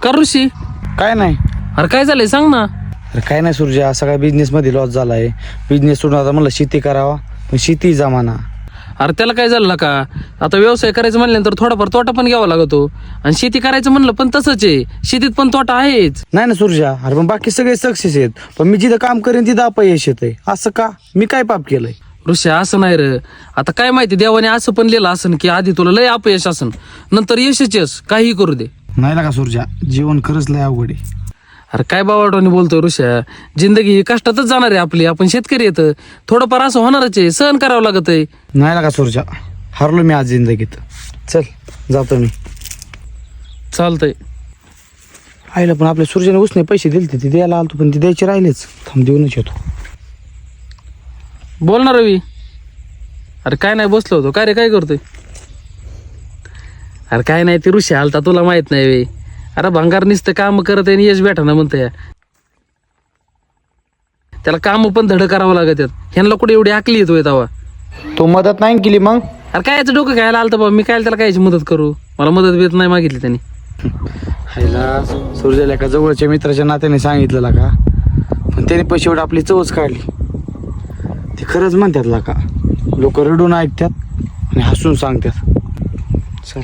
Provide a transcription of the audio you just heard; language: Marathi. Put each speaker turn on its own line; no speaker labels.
का ऋषी?
काय नाही.
अरे काय झालंय सांग ना.
अरे काय नाही सूर्या, सगळ्या बिझनेस मध्ये लॉस झालाय. बिझनेस सोडून आता म्हणलं शेती करावा, पण शेती जमाना.
अरे त्याला काय झालं का, आता व्यवसाय करायचं म्हणल्यानंतर थोडाफार तोटा पण घ्यावा लागतो. आणि शेती करायचं म्हणलं पण तसंच आहे, शेतीत पण तोटा आहेच.
नाही ना सूर्या, अरे पण बाकी सगळे सक्सेस आहेत, पण मी जिथं काम करेन तिथं अपयश येतंय. असं का? मी काय पाप केलंय?
ऋषी असं नाही रे. आता काय माहिती, देवाने असं पण लिहिलं असन की आधी तुला लय अपयश असन, नंतर यशच यश, काही करू दे.
नाही ना का सूर्या, जीवन खरंच लय अवघड आहे.
अरे काय बावटवानी बोलतोय ऋषा, जिंदगी ही कष्टातच जाणार आहे आपली. आपण शेतकरी येतं, थोडंफार असं होणारच आहे, सहन करावं लागत आहे.
नाही ना का सूर्या, हरलो मी आज जिंदगीत. चल जातो मी.
चालतंय.
आईला पण आपल्या सूर्याने उसने पैसे दिले ते द्यायला आलतो, पण ते द्यायचे राहिलेच. थांब देऊनच येतो.
बोल ना रवी. अरे काय नाही, बसलो होतो. काय रे, काय करतोय? अरे काय नाही, ते ऋषी आलता, तुला माहित नाही वे. अरे भंगार नुसतं काम करत आहे, यश भेटा ना म्हणतंय. त्याला काम पण धड करावं लागत. ह्यांना कुठे एवढी आकली येतोय तवा.
तो मदत नाही केली मग?
अरे काय याचं डोकं खायला आलतं बाबा, मी काय त्याला कायची मदत करू? मला मदत भेट नाही मागितली त्यांनी.
हायला सूर्याला एका जवळच्या मित्राच्या नात्याने सांगितलं का, पण त्याने पैसे एवढं आपली चवच काढली. ते खरंच म्हणतात का, लोक रडून ऐकतात आणि हसून सांगतात. चल.